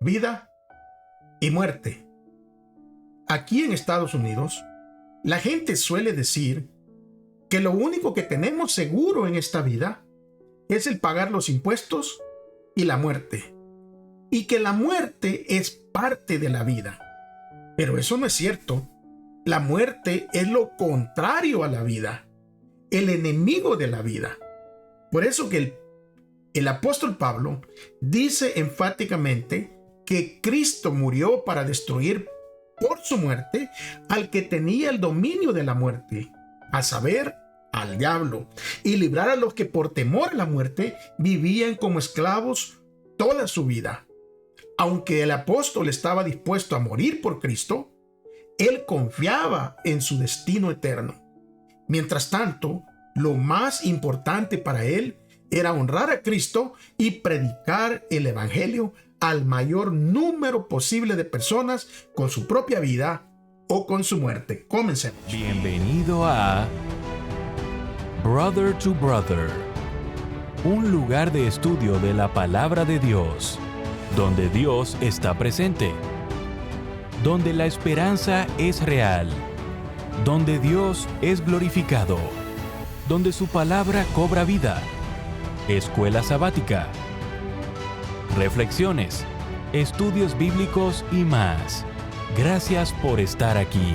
vida y muerte. Aquí en Estados Unidos, la gente suele decir que lo único que tenemos seguro en esta vida es el pagar los impuestos y la muerte, y que la muerte es parte de la vida. Pero eso no es cierto. La muerte es lo contrario a la vida, el enemigo de la vida. Por eso que el apóstol Pablo dice enfáticamente que Cristo murió para destruir por su muerte al que tenía el dominio de la muerte, a saber, al diablo, y librar a los que por temor a la muerte vivían como esclavos toda su vida. Aunque el apóstol estaba dispuesto a morir por Cristo, él confiaba en su destino eterno. Mientras tanto, lo más importante para él era honrar a Cristo y predicar el evangelio al mayor número posible de personas con su propia vida o con su muerte. Comencemos. Bienvenido a Brother to Brother, un lugar de estudio de la palabra de Dios, donde Dios está presente, donde la esperanza es real, donde Dios es glorificado, donde su palabra cobra vida. Escuela sabática, reflexiones, estudios bíblicos y más. Gracias por estar aquí.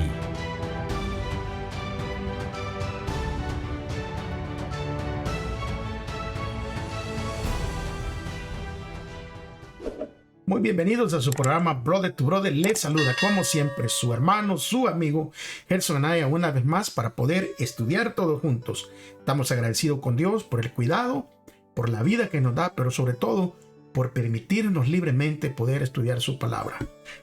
Muy bienvenidos a su programa Brother to Brother. Les saluda como siempre su hermano, su amigo Gerson Anaya, una vez más para poder estudiar todos juntos. Estamos agradecidos con Dios por el cuidado, por la vida que nos da, pero sobre todo por permitirnos libremente poder estudiar su palabra.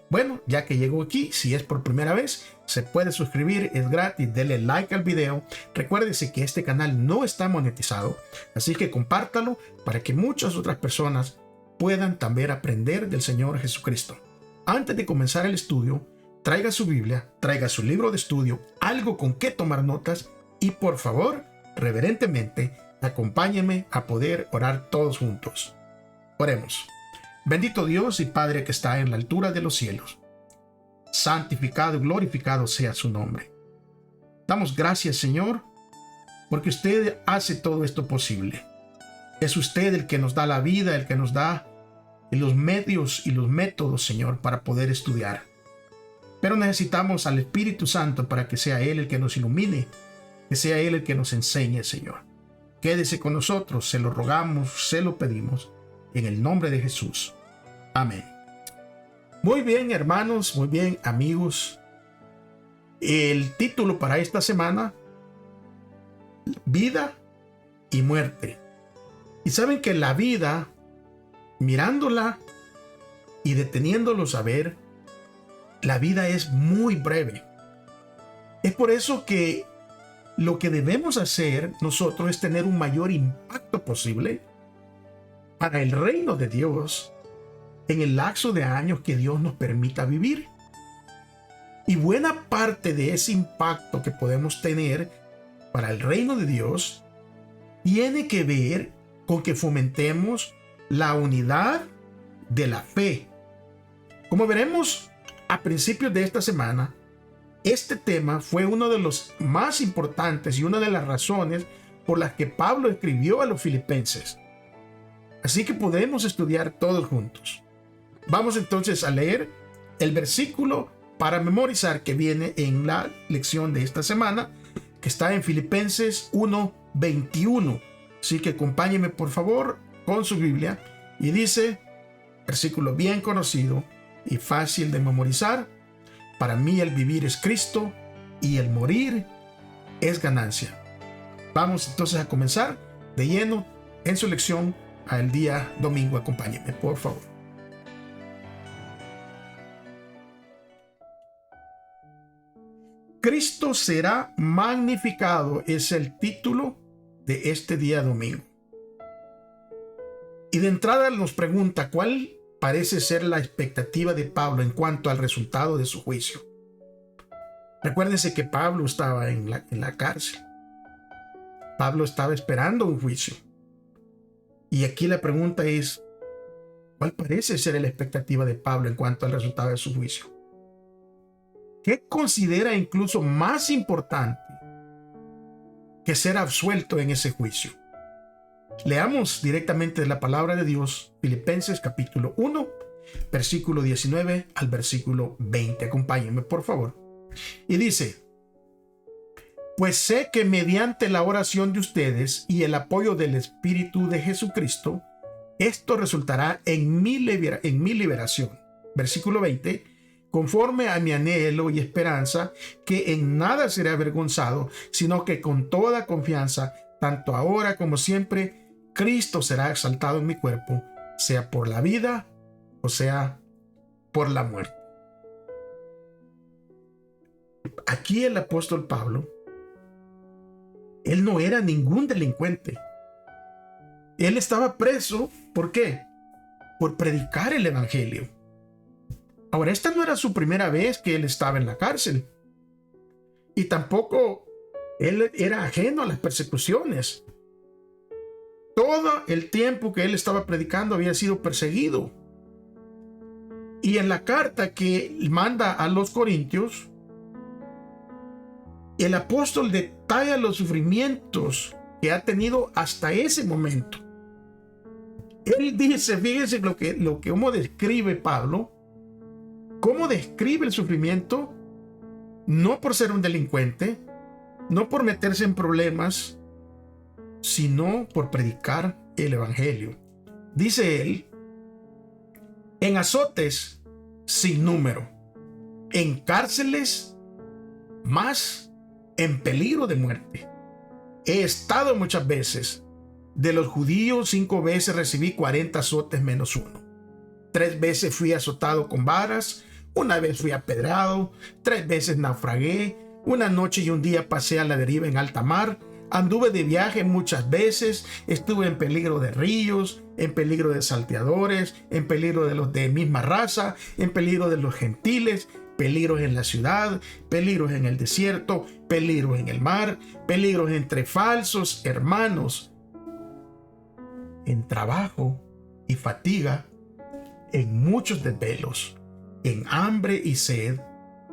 Bueno, ya que llegó aquí, si es por primera vez, se puede suscribir, es gratis, denle like al video. Recuérdese que este canal no está monetizado, así que compártalo para que muchas otras personas puedan también aprender del Señor Jesucristo. Antes de comenzar el estudio, traiga su Biblia, traiga su libro de estudio, algo con que tomar notas y por favor, reverentemente, acompáñenme a poder orar todos juntos. Oremos. Bendito Dios y Padre que está en la altura de los cielos. Santificado y glorificado sea su nombre. Damos gracias, Señor, porque usted hace todo esto posible. Es usted el que nos da la vida, el que nos da los medios y los métodos, Señor, para poder estudiar. Pero necesitamos al Espíritu Santo para que sea Él el que nos ilumine, que sea Él el que nos enseñe, Señor. Quédese con nosotros, se lo rogamos, se lo pedimos, en el nombre de Jesús. Amén. Muy bien, hermanos, muy bien, amigos. El título para esta semana, vida y muerte. Y saben que la vida, mirándola y deteniéndolos a ver, la vida es muy breve. Es por eso que lo que debemos hacer nosotros es tener un mayor impacto posible para el reino de Dios en el lapso de años que Dios nos permita vivir. Y buena parte de ese impacto que podemos tener para el reino de Dios tiene que ver con que fomentemos la unidad de la fe. Como veremos a principios de esta semana, este tema fue uno de los más importantes y una de las razones por las que Pablo escribió a los filipenses. Así que podemos estudiar todos juntos. Vamos entonces a leer el versículo para memorizar que viene en la lección de esta semana, que está en Filipenses 1:21. Así que acompáñenme por favor con su Biblia y dice, versículo bien conocido y fácil de memorizar: para mí el vivir es Cristo y el morir es ganancia. Vamos entonces a comenzar de lleno en su lección al día domingo. Acompáñenme por favor. Cristo será magnificado es el título de este día domingo. Y de entrada nos pregunta cuál parece ser la expectativa de Pablo en cuanto al resultado de su juicio. Recuérdense que Pablo estaba en la cárcel. Pablo estaba esperando un juicio. Y aquí la pregunta es, ¿Cuál parece ser la expectativa de Pablo en cuanto al resultado de su juicio? ¿Qué considera incluso más importante que ser absuelto en ese juicio? Leamos directamente de la palabra de Dios, Filipenses capítulo 1, versículo 19 al versículo 20. Acompáñenme, por favor. Y dice: pues sé que mediante la oración de ustedes y el apoyo del Espíritu de Jesucristo, esto resultará en mi liberación. Versículo 20. Conforme a mi anhelo y esperanza, que en nada seré avergonzado, sino que con toda confianza, tanto ahora como siempre, Cristo será exaltado en mi cuerpo, sea por la vida o sea por la muerte. Aquí el apóstol Pablo, él no era ningún delincuente. Él estaba preso, ¿por qué? Por predicar el evangelio. Ahora, esta no era su primera vez que él estaba en la cárcel. Y tampoco él era ajeno a las persecuciones. Todo el tiempo que él estaba predicando había sido perseguido. Y en la carta que manda a los Corintios, el apóstol detalla los sufrimientos que ha tenido hasta ese momento. Él dice, fíjense cómo describe Pablo, cómo describe el sufrimiento, no por ser un delincuente, no por meterse en problemas, sino por predicar el evangelio. Dice él: en azotes sin número, en cárceles más, en peligro de muerte. He estado muchas veces. De los judíos 5 veces recibí 40 azotes menos 1. 3 veces fui azotado con varas, 1 vez fui apedrado, 3 veces naufragué, 1 noche y un día pasé a la deriva en alta mar, anduve de viaje muchas veces, estuve en peligro de ríos, en peligro de salteadores, en peligro de los de misma raza, en peligro de los gentiles, peligros en la ciudad, peligros en el desierto, peligros en el mar, peligros entre falsos hermanos, en trabajo y fatiga, en muchos desvelos, en hambre y sed,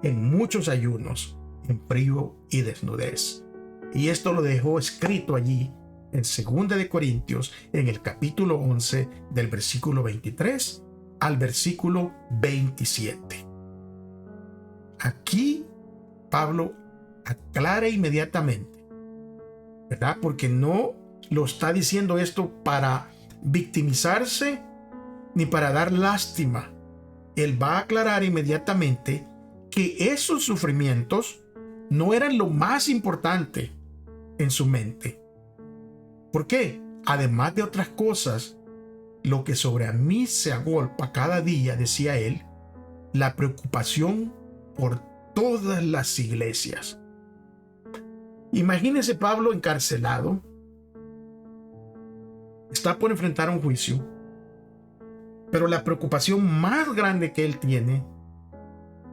en muchos ayunos, en frío y desnudez. Y esto lo dejó escrito allí en 2 de Corintios, en el capítulo 11, del versículo 23 al versículo 27. Aquí Pablo aclara inmediatamente, ¿verdad? Porque no lo está diciendo esto para victimizarse ni para dar lástima. Él va a aclarar inmediatamente que esos sufrimientos no eran lo más importante en su mente. ¿Por qué? Además de otras cosas, lo que sobre a mí se agolpa cada día, decía él, la preocupación por todas las iglesias. Imagínese Pablo encarcelado, está por enfrentar un juicio, pero la preocupación más grande que él tiene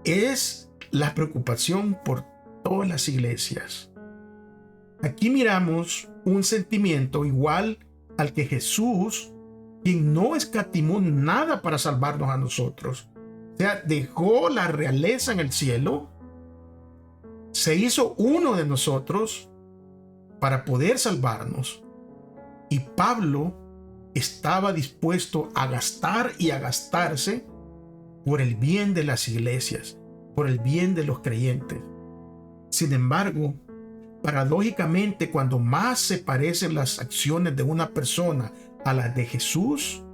es la preocupación por todas las iglesias. Aquí miramos un sentimiento igual al que Jesús, quien no escatimó nada para salvarnos a nosotros, o sea, dejó la realeza en el cielo, se hizo uno de nosotros para poder salvarnos. Y Pablo estaba dispuesto a gastar y a gastarse por el bien de las iglesias, por el bien de los creyentes. Sin embargo, paradójicamente, cuando más se parecen las acciones de una persona a las de Jesús,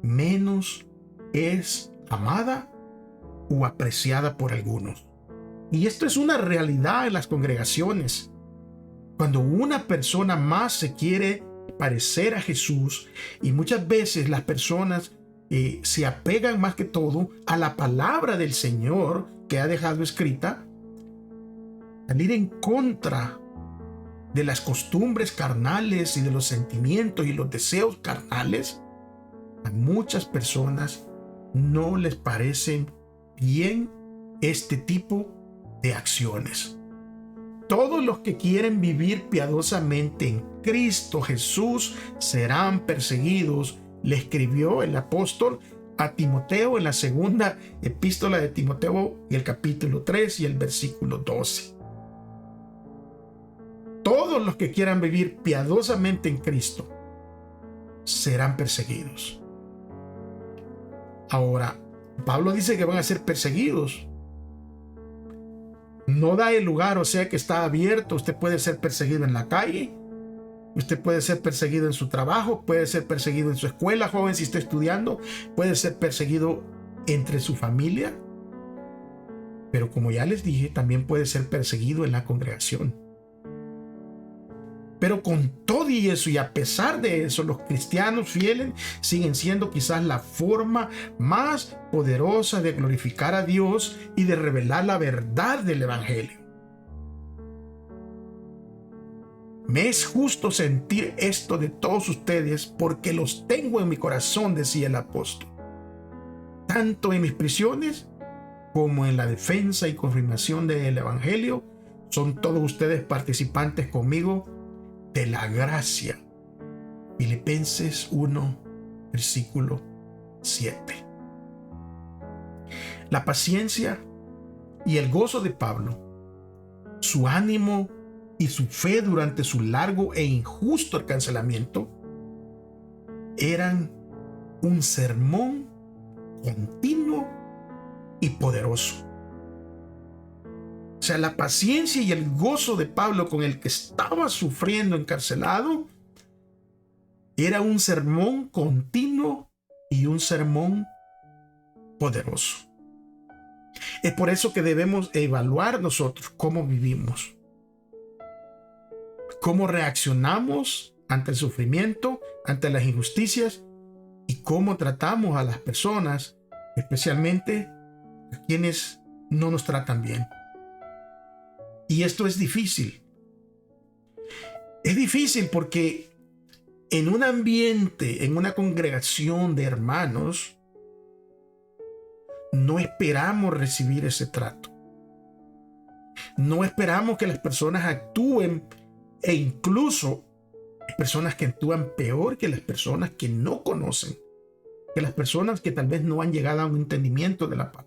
menos es amada o apreciada por algunos. Y esto es una realidad en las congregaciones. Cuando una persona más se quiere parecer a Jesús, y muchas veces las personas se apegan más que todo a la palabra del Señor que ha dejado escrita, al ir en contra de las costumbres carnales y de los sentimientos y los deseos carnales, a muchas personas no les parecen bien este tipo de acciones. Todos los que quieren vivir piadosamente en Cristo Jesús serán perseguidos le escribió el apóstol a Timoteo en la segunda epístola de Timoteo, y el capítulo 3 y el versículo 12. Todos los que quieran vivir piadosamente en Cristo serán perseguidos. Ahora, Pablo dice que van a ser perseguidos. No da el lugar, o sea que está abierto. Usted puede ser perseguido en la calle, usted puede ser perseguido en su trabajo, puede ser perseguido en su escuela, joven, si está estudiando, puede ser perseguido entre su familia. Pero como ya les dije, también puede ser perseguido en la congregación. Pero con todo y eso, y a pesar de eso, los cristianos fieles siguen siendo quizás la forma más poderosa de glorificar a Dios y de revelar la verdad del Evangelio. Me es justo sentir esto de todos ustedes porque los tengo en mi corazón, decía el apóstol, tanto en mis prisiones como en la defensa y confirmación del Evangelio. Son todos ustedes participantes conmigo de la gracia. Filipenses 1, versículo 7. La paciencia y el gozo de Pablo, su ánimo y su fe durante su largo e injusto encarcelamiento, eran un sermón continuo y poderoso. O sea, la paciencia y el gozo de Pablo con el que estaba sufriendo encarcelado era un sermón continuo y un sermón poderoso. Es por eso que debemos evaluar nosotros cómo vivimos, cómo reaccionamos ante el sufrimiento, ante las injusticias, y cómo tratamos a las personas, especialmente a quienes no nos tratan bien. Y esto es difícil. Es difícil porque en un ambiente, en una congregación de hermanos, no esperamos recibir ese trato. No esperamos que las personas actúen, e incluso hay personas que actúan peor que las personas que no conocen, que las personas que tal vez no han llegado a un entendimiento de la paz.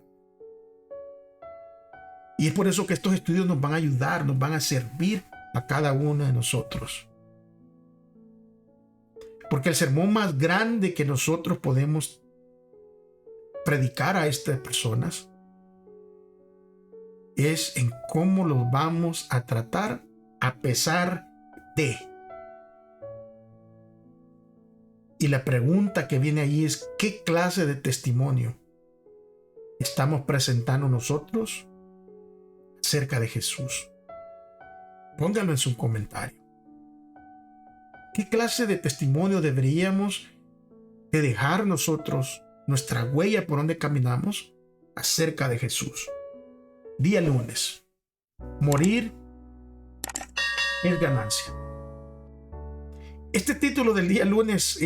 Y es por eso que estos estudios nos van a ayudar, nos van a servir a cada uno de nosotros. Porque el sermón más grande que nosotros podemos predicar a estas personas es en cómo los vamos a tratar a pesar de. Y la pregunta que viene ahí es: ¿qué clase de testimonio estamos presentando nosotros acerca de Jesús? Póngalo en su comentario. ¿Qué clase de testimonio deberíamos de dejar nosotros, nuestra huella por donde caminamos acerca de Jesús? Día lunes. Morir es ganancia. Este título del día lunes,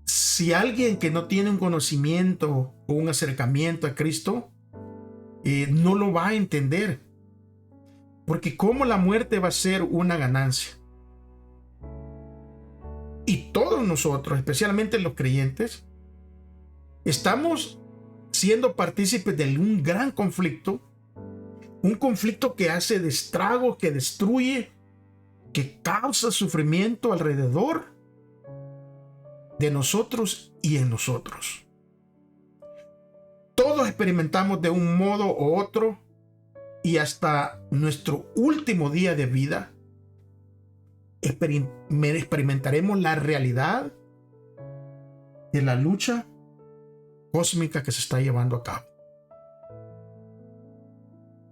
si alguien que no tiene un conocimiento o un acercamiento a Cristo, no lo va a entender. Porque ¿cómo la muerte va a ser una ganancia? Y todos nosotros, especialmente los creyentes, estamos siendo partícipes de un gran conflicto, un conflicto que hace estragos, que destruye, que causa sufrimiento alrededor de nosotros y en nosotros. Todos experimentamos de un modo u otro, y hasta nuestro último día de vida experimentaremos la realidad de la lucha cósmica que se está llevando a cabo.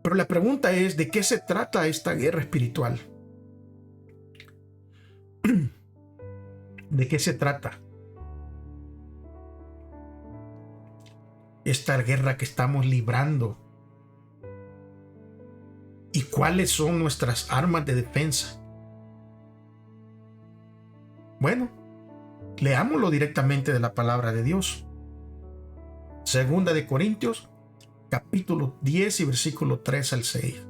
Pero la pregunta es: ¿de qué se trata esta guerra espiritual? ¿De qué se trata esta guerra que estamos librando? ¿Y cuáles son nuestras armas de defensa? Bueno, leámoslo directamente de la palabra de Dios. Segunda de Corintios, capítulo 10 y versículo 3 al 6.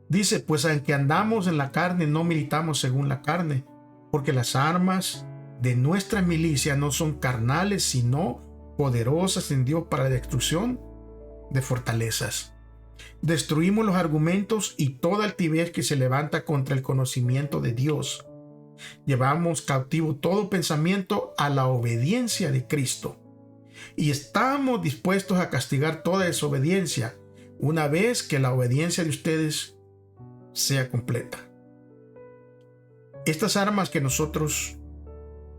Dice: pues aunque andamos en la carne, no militamos según la carne, porque las armas de nuestra milicia no son carnales, sino poderosas en Dios para la destrucción de fortalezas. Destruimos los argumentos y toda altivez que se levanta contra el conocimiento de Dios. Llevamos cautivo todo pensamiento a la obediencia de Cristo. Y estamos dispuestos a castigar toda desobediencia una vez que la obediencia de ustedes sea completa. Estas armas que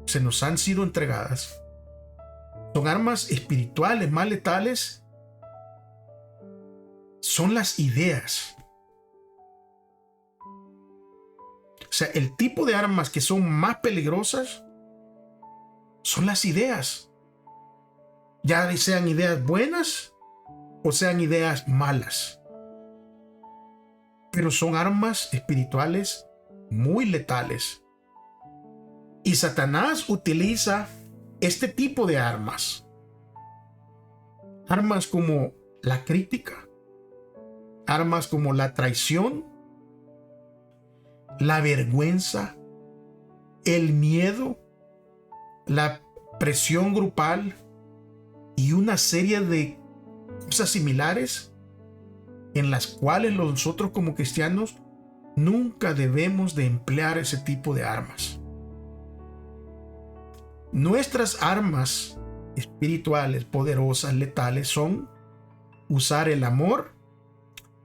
se nos han sido entregadas son armas espirituales más letales. Son las ideas. O sea, el tipo de armas que son más peligrosas son las ideas. Ya sean ideas buenas o sean ideas malas. Pero son armas espirituales muy letales. Y Satanás utiliza este tipo de armas. Armas como la crítica. Armas como la traición, la vergüenza, el miedo, la presión grupal y una serie de cosas similares en las cuales nosotros como cristianos nunca debemos de emplear ese tipo de armas. Nuestras armas espirituales poderosas, letales, son usar el amor,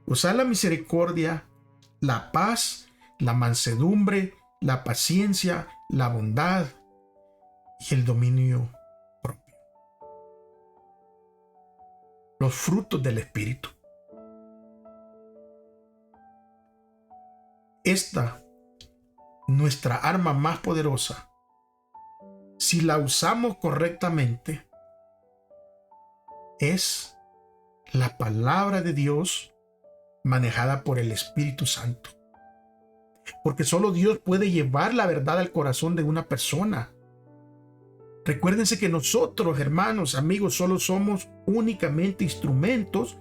usar la misericordia, la paz, la mansedumbre, la paciencia, la bondad y el dominio propio. Los frutos del Espíritu. Esta, nuestra arma más poderosa, si la usamos correctamente, es la palabra de Dios manejada por el Espíritu Santo. Porque solo Dios puede llevar la verdad al corazón de una persona. Recuérdense que nosotros, hermanos, amigos, solo somos únicamente instrumentos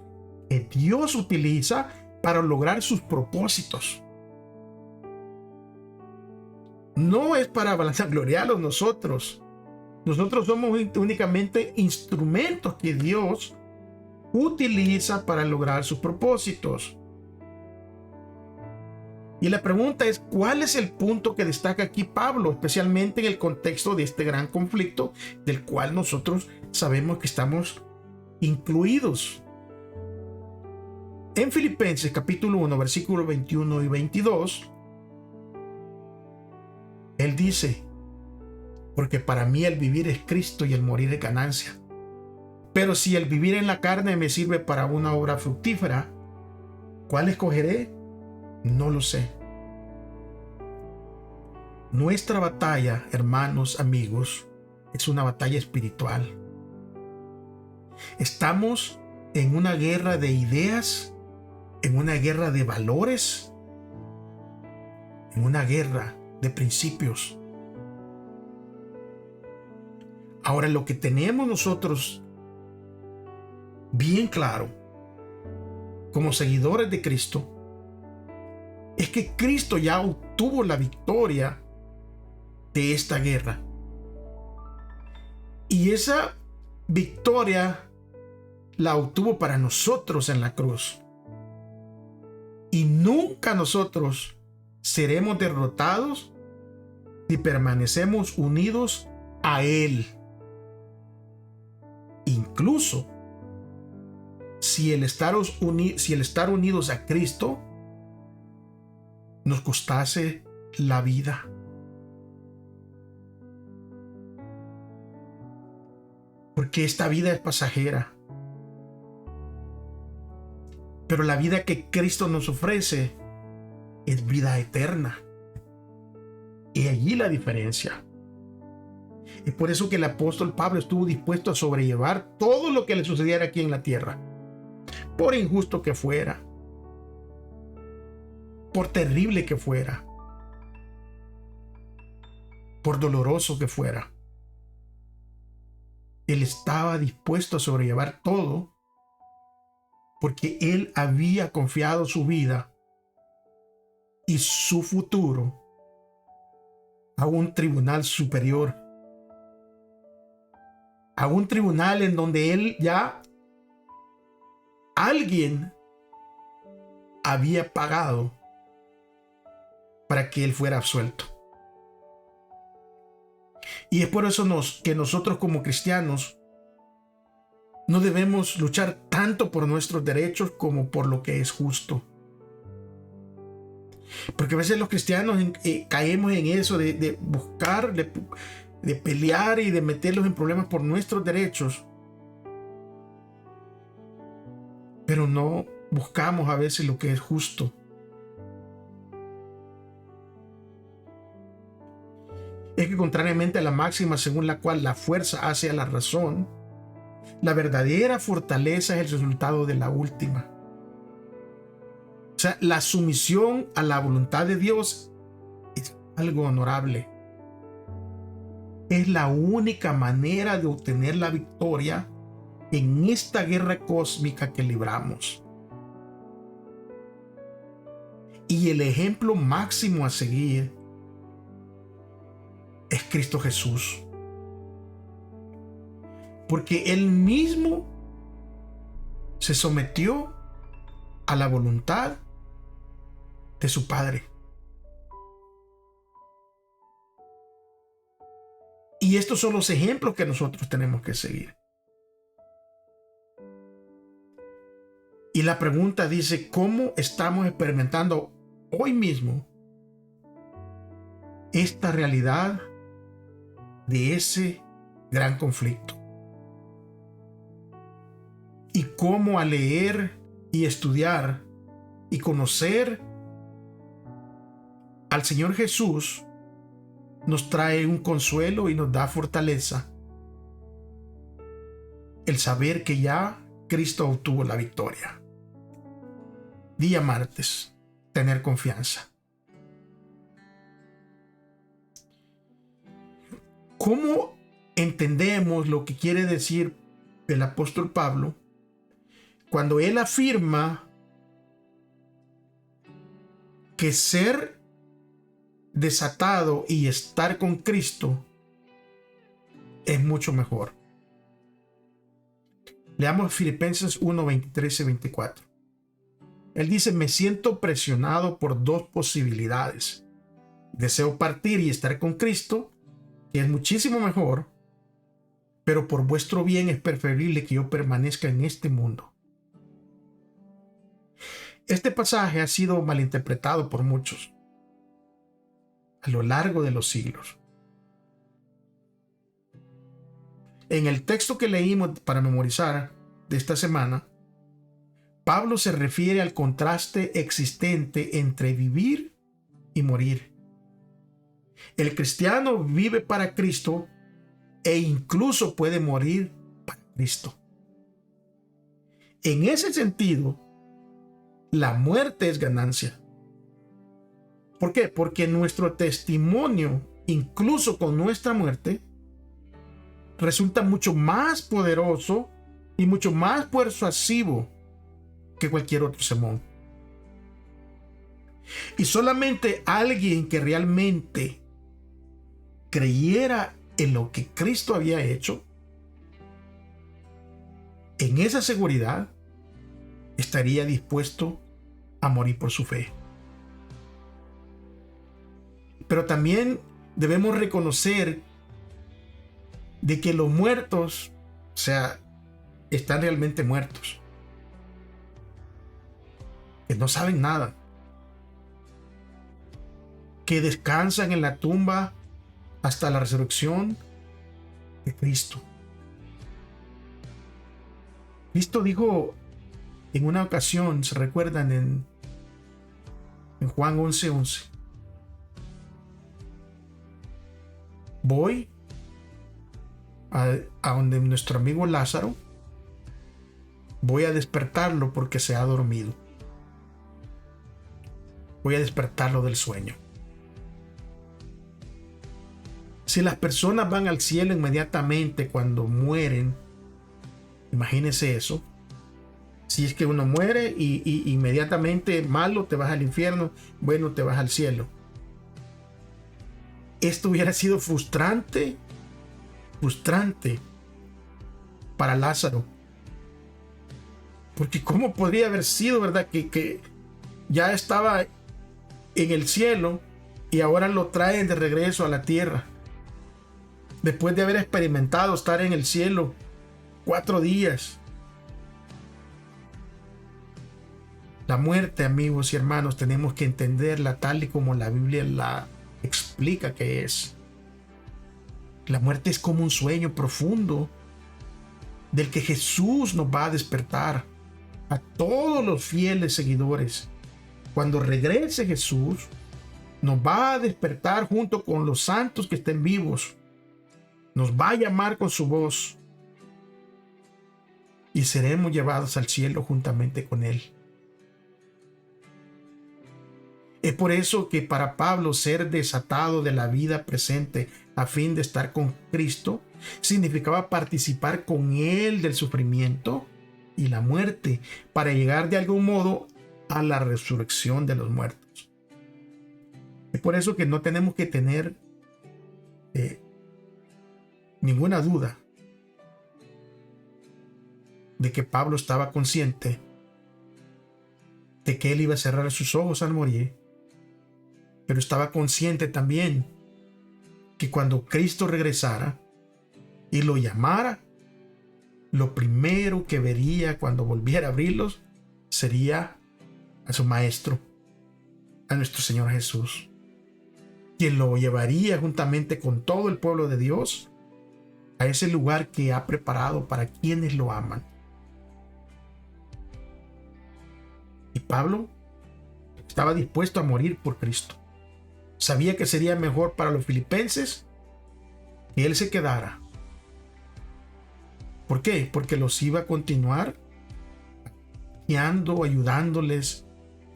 que Dios utiliza para lograr sus propósitos. No es para vanagloriarlos nosotros. Nosotros somos únicamente instrumentos que Dios utiliza para lograr sus propósitos. Y la pregunta es, ¿cuál es el punto que destaca aquí Pablo, especialmente en el contexto de este gran conflicto del cual nosotros sabemos que estamos incluidos? En Filipenses capítulo 1, versículos 21 y 22, él dice: porque para mí el vivir es Cristo y el morir es ganancia. Pero si el vivir en la carne me sirve para una obra fructífera, ¿cuál escogeré? No lo sé. Nuestra batalla, hermanos, amigos, es una batalla espiritual. Estamos en una guerra de ideas, en una guerra de valores, en una guerra de principios. Ahora, lo que tenemos nosotros bien claro como seguidores de Cristo es que Cristo ya obtuvo la victoria de esta guerra. Y esa victoria la obtuvo para nosotros en la cruz. Y nunca nosotros seremos derrotados si permanecemos unidos a Él. Incluso si el estar unidos a Cristo nos costase la vida. Porque esta vida es pasajera. Pero la vida que Cristo nos ofrece es vida eterna. Y allí la diferencia. Es por eso que el apóstol Pablo estuvo dispuesto a sobrellevar todo lo que le sucediera aquí en la tierra. Por injusto que fuera. Por terrible que fuera. Por doloroso que fuera. Él estaba dispuesto a sobrellevar todo porque él había confiado su vida y su futuro a un tribunal superior a un tribunal en donde alguien había pagado para que él fuera absuelto. Y es por eso que nosotros como cristianos no debemos luchar tanto por nuestros derechos como por lo que es justo. Porque a veces los cristianos caemos en eso de buscar, de pelear y de meterlos en problemas por nuestros derechos. Pero no buscamos a veces lo que es justo. Es que contrariamente a la máxima según la cual la fuerza hace a la razón, la verdadera fortaleza es el resultado de la última. O sea, la sumisión a la voluntad de Dios es algo honorable. Es la única manera de obtener la victoria en esta guerra cósmica que libramos. Y el ejemplo máximo a seguir es Cristo Jesús. Porque Él mismo se sometió a la voluntad de su Padre. Y estos son los ejemplos que nosotros tenemos que seguir. Y la pregunta dice, ¿cómo estamos experimentando hoy mismo esta realidad de ese gran conflicto? Y cómo al leer y estudiar y conocer al Señor Jesús nos trae un consuelo y nos da fortaleza el saber que ya Cristo obtuvo la victoria. Día martes, tener confianza. ¿Cómo entendemos lo que quiere decir el apóstol Pablo cuando él afirma que ser desatado y estar con Cristo es mucho mejor? Leamos Filipenses 1, 23 y 24. Él dice, me siento presionado por dos posibilidades. Deseo partir y estar con Cristo, que es muchísimo mejor, pero por vuestro bien es preferible que yo permanezca en este mundo. Este pasaje ha sido malinterpretado por muchos a lo largo de los siglos. En el texto que leímos para memorizar de esta semana, Pablo se refiere al contraste existente entre vivir y morir. El cristiano vive para Cristo e incluso puede morir para Cristo. En ese sentido, la muerte es ganancia. ¿Por qué? Porque nuestro testimonio, incluso con nuestra muerte, resulta mucho más poderoso y mucho más persuasivo que cualquier otro sermón. Y solamente alguien que realmente creyera en lo que Cristo había hecho, en esa seguridad, estaría dispuesto a morir por su fe. Pero también debemos reconocer de que los muertos, o sea, están realmente muertos, que no saben nada, que descansan en la tumba hasta la resurrección de Cristo. Cristo dijo en una ocasión, se recuerdan en Juan 11:11, voy a donde nuestro amigo Lázaro, voy a despertarlo porque se ha dormido. Voy a despertarlo del sueño. Si las personas van al cielo inmediatamente cuando mueren, imagínense eso. Si es que uno muere y inmediatamente malo te vas al infierno, bueno te vas al cielo. Esto hubiera sido frustrante para Lázaro. Porque ¿cómo podría haber sido, verdad, que ya estaba en el cielo y ahora lo traen de regreso a la tierra? Después de haber experimentado estar en el cielo 4 días. La muerte, amigos y hermanos, tenemos que entenderla tal y como la Biblia la explica que es. La muerte es como un sueño profundo del que Jesús nos va a despertar a todos los fieles seguidores. Cuando regrese Jesús, nos va a despertar junto con los santos que estén vivos. Nos va a llamar con su voz y seremos llevados al cielo juntamente con Él. Es por eso que para Pablo ser desatado de la vida presente a fin de estar con Cristo significaba participar con Él del sufrimiento y la muerte para llegar de algún modo a la resurrección de los muertos. Es por eso que no tenemos que tener ninguna duda de que Pablo estaba consciente de que él iba a cerrar sus ojos al morir, pero estaba consciente también que cuando Cristo regresara y lo llamara, lo primero que vería cuando volviera a abrirlos sería a su Maestro, a nuestro Señor Jesús, quien lo llevaría juntamente con todo el pueblo de Dios a ese lugar que ha preparado para quienes lo aman. Y Pablo estaba dispuesto a morir por Cristo. Sabía que sería mejor para los filipenses que él se quedara. ¿Por qué? Porque los iba a continuar guiando, ayudándoles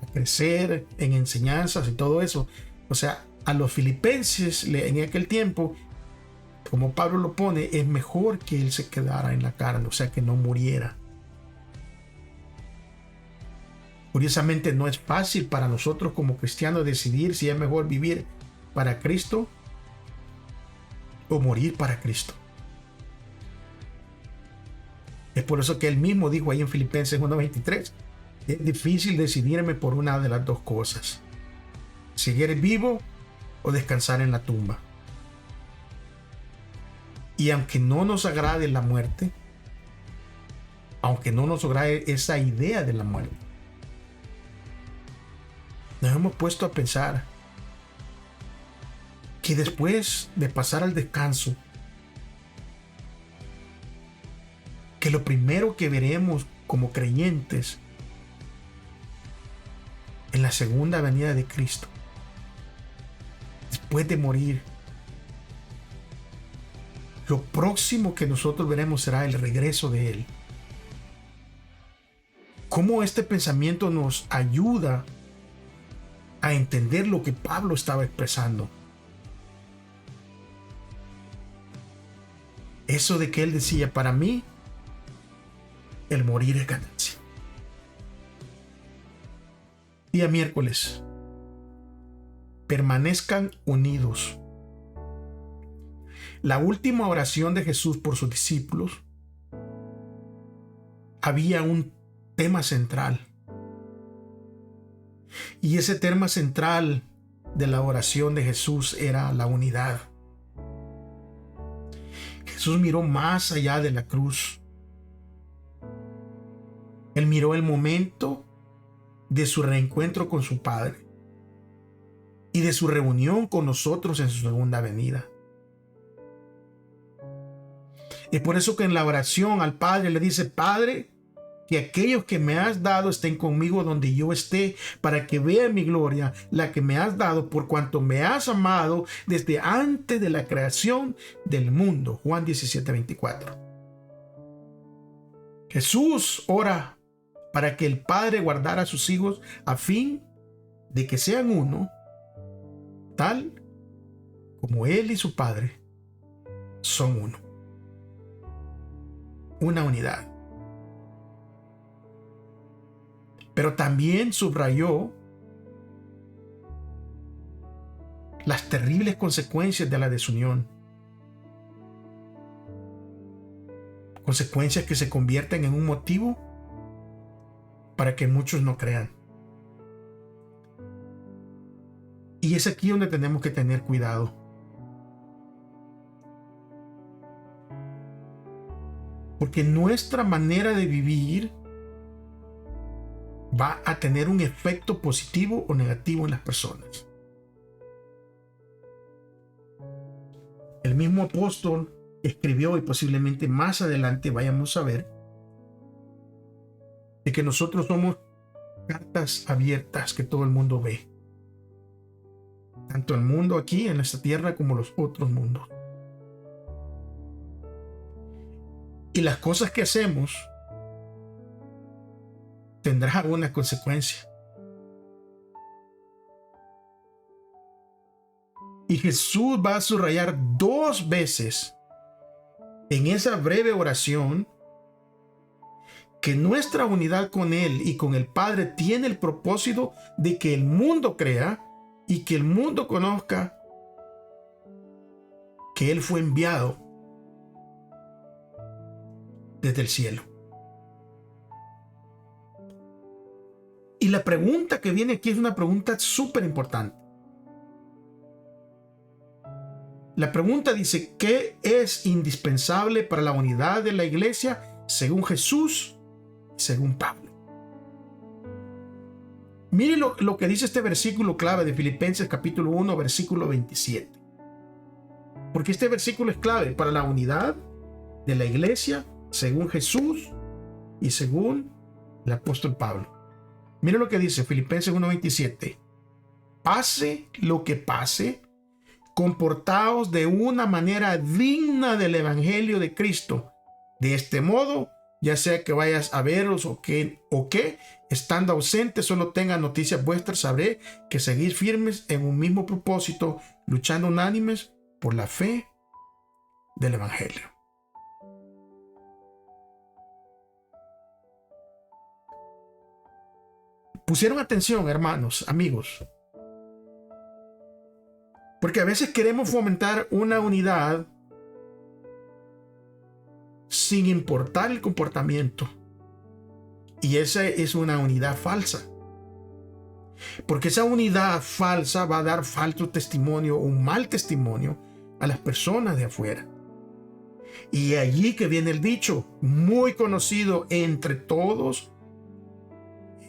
a crecer en enseñanzas y todo eso. O sea, a los filipenses en aquel tiempo, como Pablo lo pone, es mejor que él se quedara en la carne, o sea, que no muriera. Curiosamente, no es fácil para nosotros como cristianos decidir si es mejor vivir para Cristo o morir para Cristo. Es por eso que él mismo dijo ahí en Filipenses 1:23, es difícil decidirme por una de las dos cosas: seguir vivo o descansar en la tumba. Y aunque no nos agrade la muerte, aunque no nos agrade esa idea de la muerte, nos hemos puesto a pensar que después de pasar al descanso, que lo primero que veremos como creyentes en la segunda venida de Cristo, después de morir, lo próximo que nosotros veremos será el regreso de Él. ¿Cómo este pensamiento nos ayuda a entender lo que Pablo estaba expresando? Eso de que él decía, para mí, el morir es ganancia. Día miércoles. Permanezcan unidos. La última oración de Jesús por sus discípulos había un tema central. Y ese tema central de la oración de Jesús era la unidad. Jesús miró más allá de la cruz. Él miró el momento de su reencuentro con su Padre y de su reunión con nosotros en su segunda venida. Es por eso que en la oración al Padre le dice, Padre, que aquellos que me has dado estén conmigo donde yo esté, para que vean mi gloria, la que me has dado por cuanto me has amado desde antes de la creación del mundo. Juan 17:24. Jesús ora para que el Padre guardara a sus hijos a fin de que sean uno, tal como Él y su Padre son uno. Una unidad. Pero también subrayó las terribles consecuencias de la desunión. consecuencias que se convierten en un motivo para que muchos no crean. Y es aquí donde tenemos que tener cuidado. Porque nuestra manera de vivir va a tener un efecto positivo o negativo en las personas. El mismo apóstol escribió, y posiblemente más adelante vayamos a ver, de que nosotros somos cartas abiertas que todo el mundo ve. Tanto el mundo aquí en esta tierra como los otros mundos. Y las cosas que hacemos tendrán alguna consecuencia. Y Jesús va a subrayar 2 veces en esa breve oración que nuestra unidad con Él y con el Padre tiene el propósito de que el mundo crea y que el mundo conozca que Él fue enviado desde el cielo. Y la pregunta que viene aquí es una pregunta súper importante. La pregunta dice, ¿qué es indispensable para la unidad de la iglesia según Jesús y según Pablo? Mire lo que dice este versículo clave de Filipenses capítulo 1, versículo 27. Porque este versículo es clave para la unidad de la iglesia según Jesús y según el apóstol Pablo. Mire lo que dice Filipenses 1:27. Pase lo que pase, comportaos de una manera digna del evangelio de Cristo. De este modo, ya sea que vayas a veros o que estando ausente solo tengan noticias vuestras, sabré que seguís firmes en un mismo propósito, luchando unánimes por la fe del evangelio. Pusieron atención, hermanos, amigos. Porque a veces queremos fomentar una unidad sin importar el comportamiento. Y esa es una unidad falsa. Porque esa unidad falsa va a dar falso testimonio o un mal testimonio a las personas de afuera. Y allí que viene el dicho, muy conocido entre todos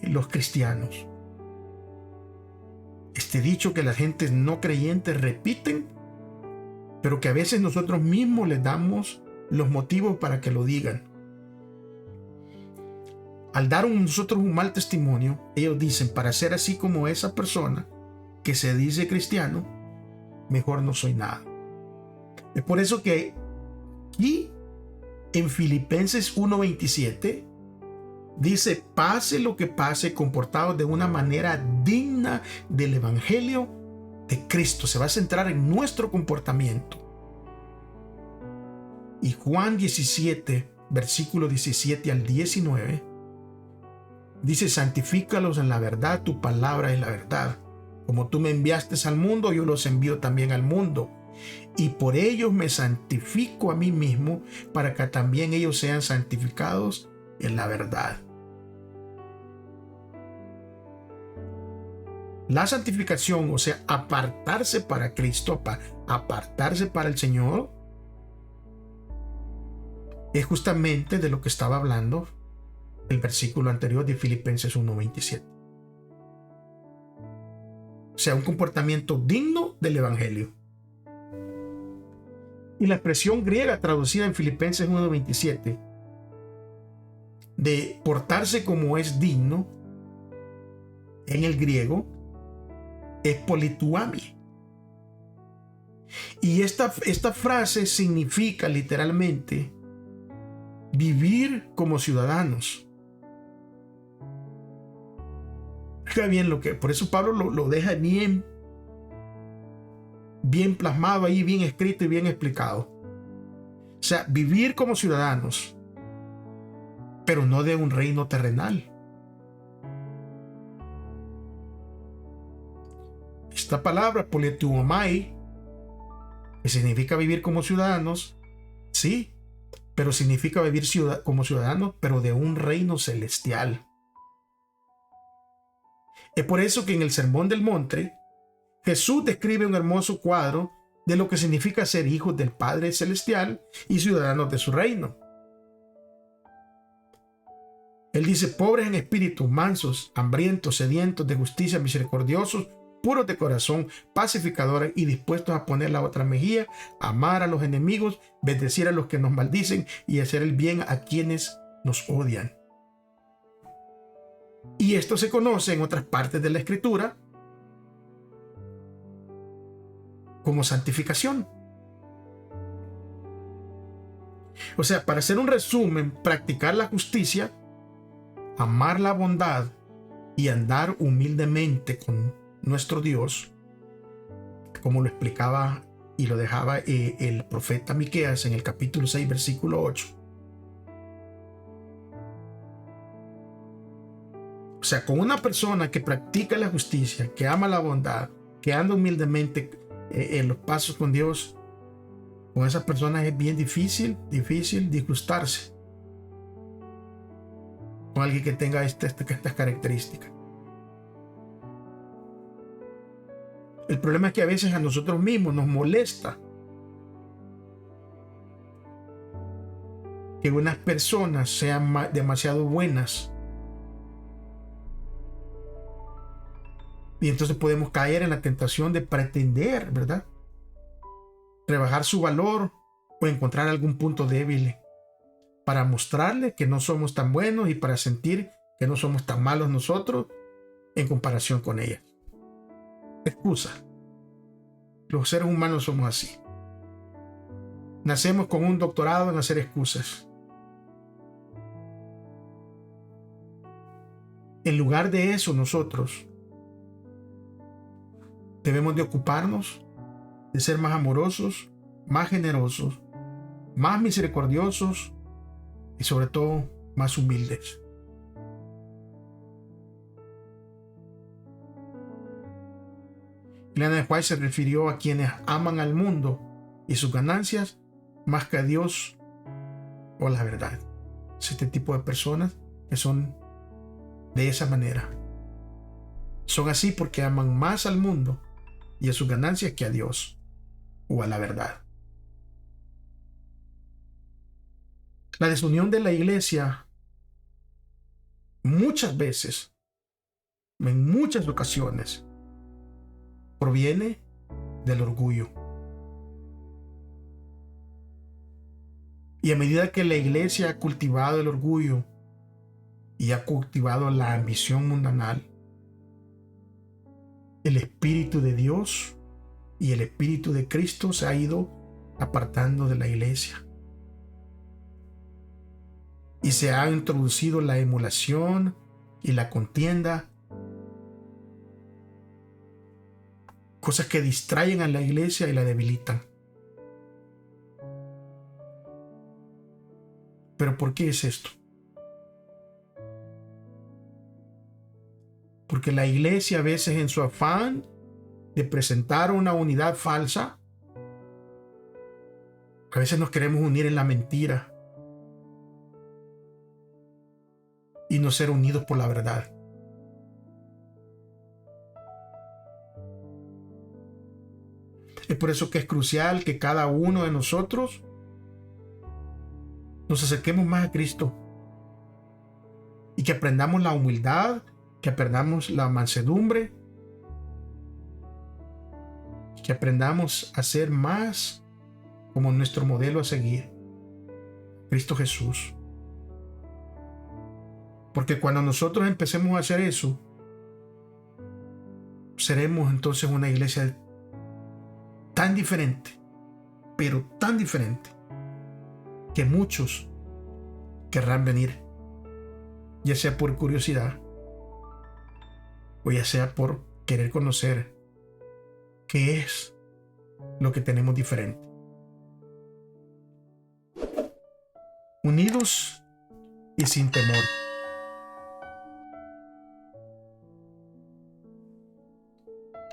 los cristianos. Este dicho que las gentes no creyentes repiten, pero que a veces nosotros mismos les damos los motivos para que lo digan. Al dar nosotros un mal testimonio, ellos dicen, para ser así como esa persona que se dice cristiano, mejor no soy nada. Es por eso que aquí en Filipenses 1:27 dice, pase lo que pase, comportados de una manera digna del evangelio de Cristo. Se va a centrar en nuestro comportamiento. Y Juan 17, versículo 17 al 19, dice, santifícalos en la verdad, tu palabra es la verdad. Como tú me enviaste al mundo, yo los envío también al mundo. Y por ellos me santifico a mí mismo, para que también ellos sean santificados en la verdad. La santificación, o sea, apartarse para Cristo, apartarse para el Señor, es justamente de lo que estaba hablando el versículo anterior de Filipenses 1:27. O sea, un comportamiento digno del evangelio. Y la expresión griega traducida en Filipenses 1:27 de portarse como es digno, en el griego, es polituami. Y esta frase significa literalmente vivir como ciudadanos. Fíjate bien por eso Pablo lo deja bien plasmado ahí, bien escrito y bien explicado. O sea, vivir como ciudadanos, pero no de un reino terrenal. Esta palabra, polituomai, que significa vivir como ciudadanos, sí, pero significa vivir como ciudadanos, pero de un reino celestial. Es por eso que en el Sermón del Monte, Jesús describe un hermoso cuadro de lo que significa ser hijos del Padre Celestial y ciudadanos de su reino. Él dice: pobres en espíritu, mansos, hambrientos, sedientos de justicia, misericordiosos, puros de corazón, pacificadores y dispuestos a poner la otra mejilla, amar a los enemigos, bendecir a los que nos maldicen y hacer el bien a quienes nos odian. Y esto se conoce en otras partes de la Escritura como santificación. O sea, para hacer un resumen, practicar la justicia, amar la bondad y andar humildemente con nuestro Dios, como lo explicaba y lo dejaba el profeta Miqueas en el capítulo 6, versículo 8. O sea, con una persona que practica la justicia, que ama la bondad, que anda humildemente en los pasos con Dios, con esas personas es bien difícil disgustarse con alguien que tenga estas características. El problema es que a veces a nosotros mismos nos molesta que unas personas sean demasiado buenas. Y entonces podemos caer en la tentación de pretender, ¿verdad?, rebajar su valor o encontrar algún punto débil para mostrarle que no somos tan buenos y para sentir que no somos tan malos nosotros en comparación con ellas. Excusa. Los seres humanos somos así. Nacemos con un doctorado en hacer excusas. En lugar de eso, nosotros debemos de ocuparnos de ser más amorosos, más generosos, más misericordiosos y sobre todo más humildes. Elena de White se refirió a quienes aman al mundo y sus ganancias más que a Dios o la verdad. Es este tipo de personas que son de esa manera. Son así porque aman más al mundo y a sus ganancias que a Dios o a la verdad. La desunión de la iglesia muchas veces, en muchas ocasiones, proviene del orgullo. Y a medida que la iglesia ha cultivado el orgullo y ha cultivado la ambición mundanal, el Espíritu de Dios y el Espíritu de Cristo se ha ido apartando de la iglesia. Y se ha introducido la emulación y la contienda, cosas que distraen a la iglesia y la debilitan. ¿Pero por qué es esto? Porque la iglesia a veces, en su afán de presentar una unidad falsa, a veces nos queremos unir en la mentira y no ser unidos por la verdad. Es por eso que es crucial que cada uno de nosotros nos acerquemos más a Cristo y que aprendamos la humildad, que aprendamos la mansedumbre, que aprendamos a ser más como nuestro modelo a seguir, Cristo Jesús. Porque cuando nosotros empecemos a hacer eso, seremos entonces una iglesia tan diferente, pero tan diferente, que muchos querrán venir, ya sea por curiosidad o ya sea por querer conocer qué es lo que tenemos diferente. Unidos y sin temor.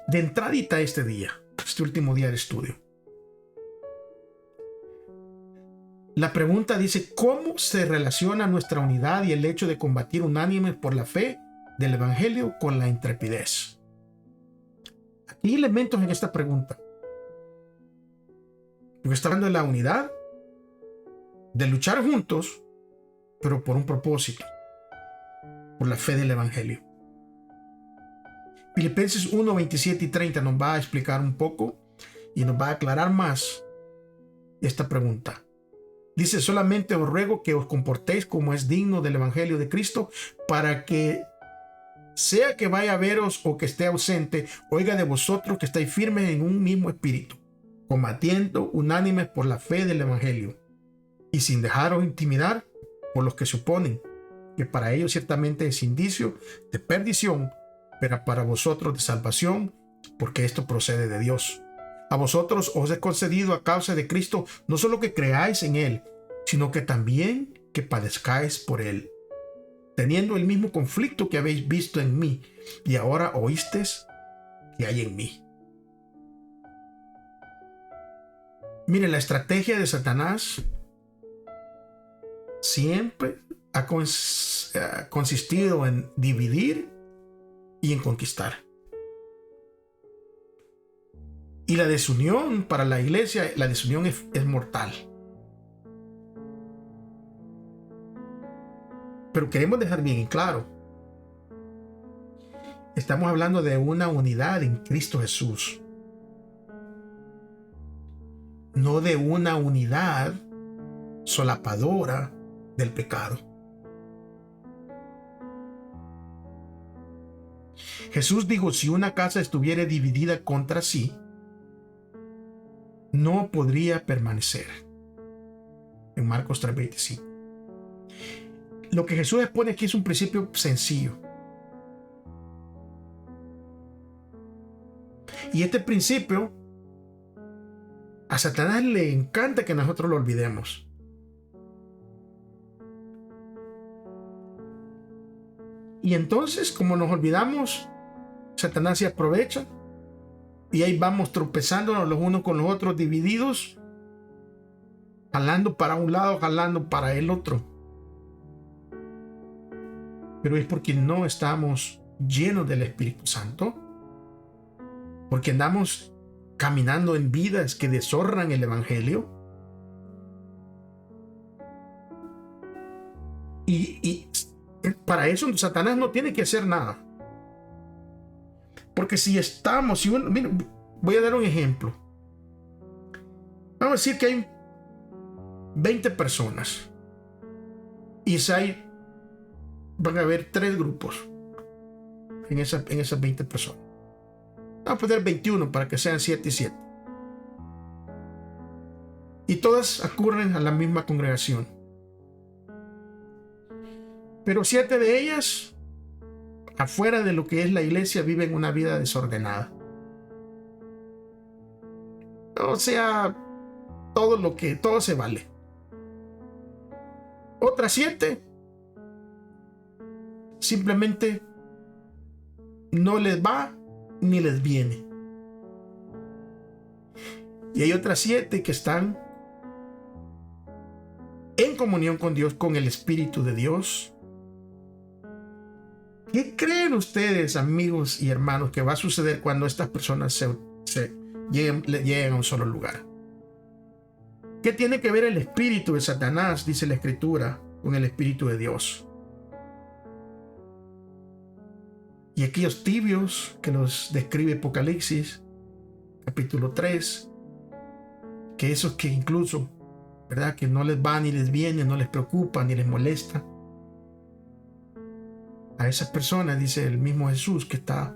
De entradita este día, este último día de estudio, La pregunta dice, ¿cómo se relaciona nuestra unidad y el hecho de combatir unánimes por la fe del Evangelio con la intrepidez? Hay elementos en esta pregunta. Porque está hablando de la unidad, de luchar juntos, pero por un propósito, por la fe del Evangelio. Filipenses 1, 27 y 30 nos va a explicar un poco y nos va a aclarar más esta pregunta. Dice, solamente os ruego que os comportéis como es digno del Evangelio de Cristo, para que sea que vaya a veros o que esté ausente, oiga de vosotros que estáis firmes en un mismo espíritu, combatiendo unánimes por la fe del Evangelio, y sin dejaros intimidar por los que suponen que para ellos ciertamente es indicio de perdición, pero para vosotros de salvación, porque esto procede de Dios. A vosotros os he concedido a causa de Cristo no solo que creáis en Él, sino que también que padezcáis por Él, teniendo el mismo conflicto que habéis visto en mí y ahora oísteis que hay en mí. Miren, la estrategia de Satanás siempre ha consistido en dividir y en conquistar. Y la desunión para la iglesia, la desunión es mortal. Pero queremos dejar bien claro, estamos hablando de una unidad en Cristo Jesús, no de una unidad solapadora del pecado. Jesús dijo, si una casa estuviera dividida contra sí, no podría permanecer. En Marcos 3:25. Lo que Jesús expone aquí es un principio sencillo. Y este principio, a Satanás le encanta que nosotros lo olvidemos. Y entonces, como nos olvidamos, Satanás se aprovecha y ahí vamos tropezándonos los unos con los otros, divididos, jalando para un lado, jalando para el otro. Pero es porque no estamos llenos del Espíritu Santo, porque andamos caminando en vidas que deshonran el Evangelio. Y para eso Satanás no tiene que hacer nada. Porque si estamos, mira, voy a dar un ejemplo. Vamos a decir que hay 20 personas y van a haber 3 grupos en esas 20 personas. Vamos a poner 21 para que sean 7 y 7. Y todas acurren a la misma congregación. Pero 7 de ellas, afuera de lo que es la iglesia, viven una vida desordenada. O sea, todo se vale. Otras 7 simplemente no les va ni les viene. Y hay otras 7 que están en comunión con Dios, con el Espíritu de Dios. ¿Qué creen ustedes, amigos y hermanos, que va a suceder cuando estas personas lleguen a un solo lugar? ¿Qué tiene que ver el espíritu de Satanás, dice la Escritura, con el Espíritu de Dios? Y aquellos tibios que nos describe Apocalipsis, capítulo 3, que esos que incluso, ¿verdad?, que no les va ni les viene, no les preocupa ni les molesta. A esas personas, dice el mismo Jesús, que está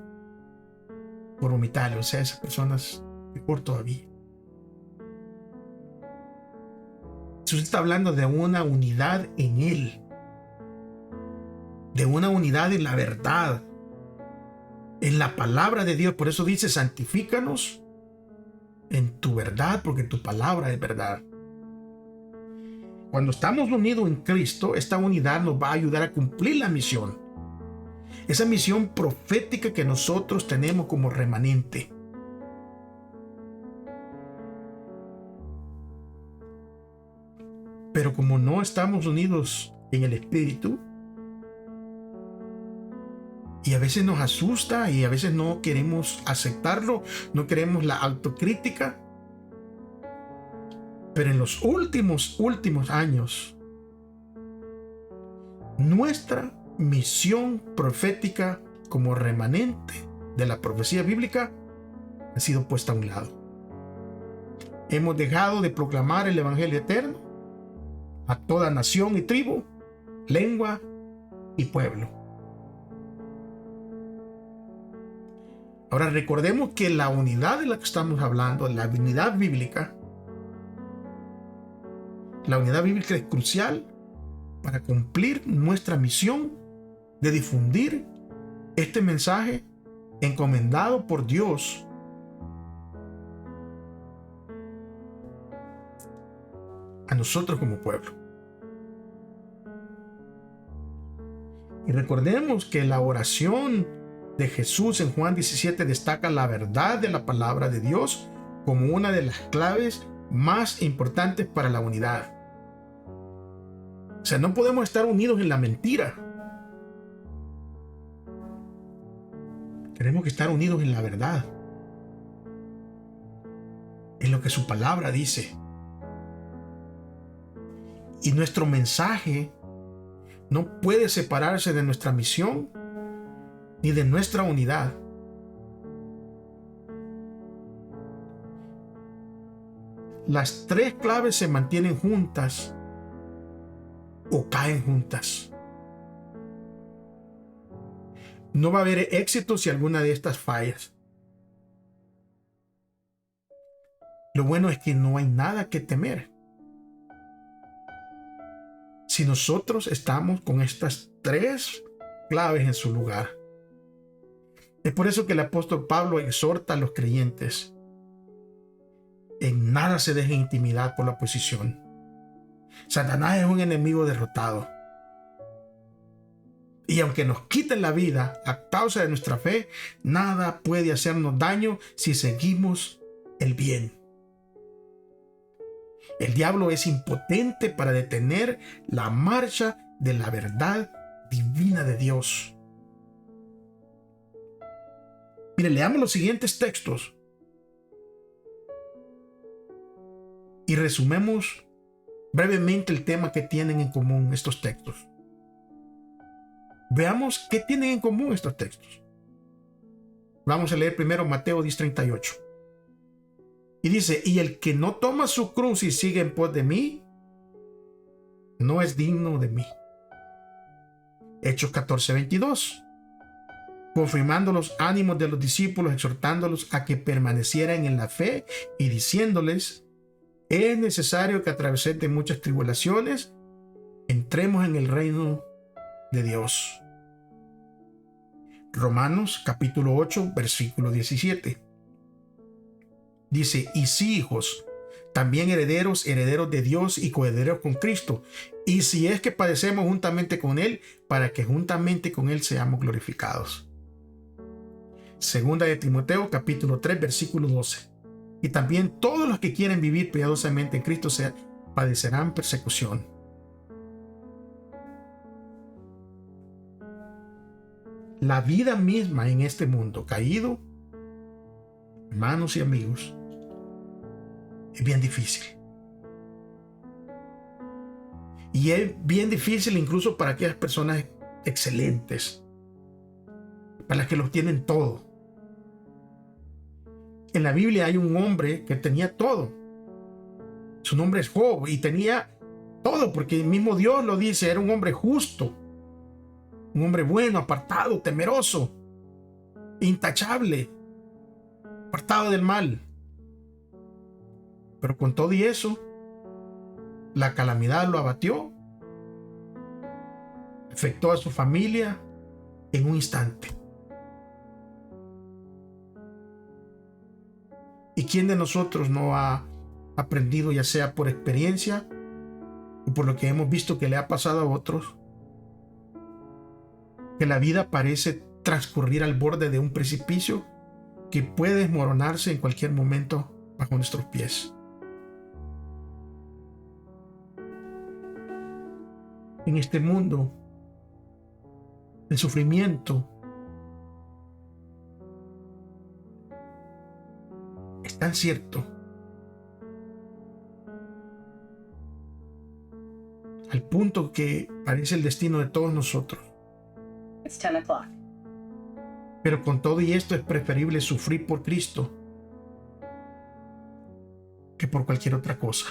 por vomitar. O sea, esas personas, mejor todavía. Jesús está hablando de una unidad en Él, de una unidad en la verdad, en la palabra de Dios. Por eso dice, santifícanos en tu verdad, porque tu palabra es verdad. Cuando estamos unidos en Cristo, esta unidad nos va a ayudar a cumplir la misión. Esa misión profética que nosotros tenemos como remanente. Pero como no estamos unidos en el Espíritu, y a veces nos asusta y a veces no queremos aceptarlo, no queremos la autocrítica. Pero en los últimos años, nuestra misión profética como remanente de la profecía bíblica ha sido puesta a un lado. Hemos dejado de proclamar el Evangelio eterno a toda nación y tribu, lengua y pueblo. Ahora recordemos que la unidad de la que estamos hablando, la unidad bíblica es crucial para cumplir nuestra misión de difundir este mensaje encomendado por Dios a nosotros como pueblo. Y recordemos que la oración de Jesús en Juan 17 destaca la verdad de la palabra de Dios como una de las claves más importantes para la unidad. O sea, no podemos estar unidos en la mentira. Tenemos que estar unidos en la verdad, en lo que su palabra dice. Y nuestro mensaje no puede separarse de nuestra misión ni de nuestra unidad. Las tres claves se mantienen juntas o caen juntas. No va a haber éxito si alguna de estas fallas. Lo bueno es que no hay nada que temer si nosotros estamos con estas tres claves en su lugar. Es por eso que el apóstol Pablo exhorta a los creyentes: en nada se dejen intimidar por la oposición. Satanás es un enemigo derrotado. Y aunque nos quiten la vida a causa de nuestra fe, nada puede hacernos daño si seguimos el bien. El diablo es impotente para detener la marcha de la verdad divina de Dios. Mire, leamos los siguientes textos y resumemos brevemente el tema que tienen en común estos textos. Veamos qué tienen en común estos textos. Vamos a leer primero Mateo 10:38. Y dice: y el que no toma su cruz y sigue en pos de mí, no es digno de mí. Hechos 14:22. Confirmando los ánimos de los discípulos, exhortándolos a que permanecieran en la fe y diciéndoles: es necesario que a través de muchas tribulaciones entremos en el reino de Dios. Romanos capítulo 8, versículo 17. Dice: y sí, hijos, también herederos de Dios y coherederos con Cristo, y si es que padecemos juntamente con Él, para que juntamente con Él seamos glorificados. Segunda de Timoteo capítulo 3, versículo 12. Y también todos los que quieren vivir piadosamente en Cristo padecerán persecución. La vida misma en este mundo caído, hermanos y amigos, es bien difícil. Y es bien difícil incluso para aquellas personas excelentes, para las que lo tienen todo. En la Biblia hay un hombre que tenía todo. Su nombre es Job y tenía todo porque el mismo Dios lo dice. Era un hombre justo, un hombre bueno, apartado, temeroso, intachable, apartado del mal. Pero con todo y eso, la calamidad lo abatió, afectó a su familia en un instante. ¿Y quién de nosotros no ha aprendido, ya sea por experiencia o por lo que hemos visto que le ha pasado a otros, que la vida parece transcurrir al borde de un precipicio que puede desmoronarse en cualquier momento bajo nuestros pies? en este mundo, el sufrimiento es tan cierto, al punto que parece el destino de todos nosotros. It's 10 o'clock. Pero con todo y esto es preferible sufrir por Cristo que por cualquier otra cosa.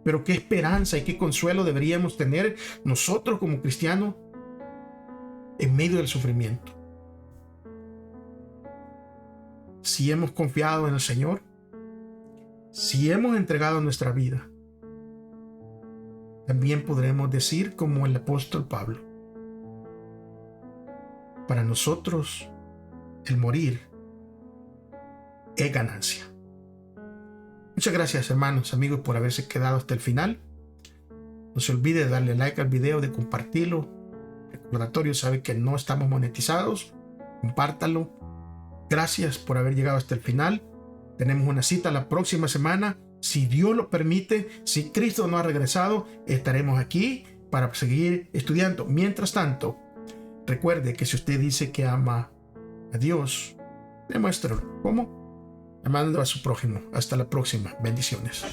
Pero qué esperanza y qué consuelo deberíamos tener nosotros como cristianos en medio del sufrimiento. Si hemos confiado en el Señor, si hemos entregado nuestra vida, también podremos decir como el apóstol Pablo: para nosotros el morir es ganancia. Muchas gracias, hermanos, amigos, por haberse quedado hasta el final. No se olvide de darle like al video, de compartirlo. Recordatorio, sabe que no estamos monetizados. Compártalo. Gracias por haber llegado hasta el final. Tenemos una cita la próxima semana. Si Dios lo permite, si Cristo no ha regresado, estaremos aquí para seguir estudiando. Mientras tanto, recuerde que si usted dice que ama a Dios, demuéstralo. ¿Cómo? Amando a su prójimo. Hasta la próxima. Bendiciones.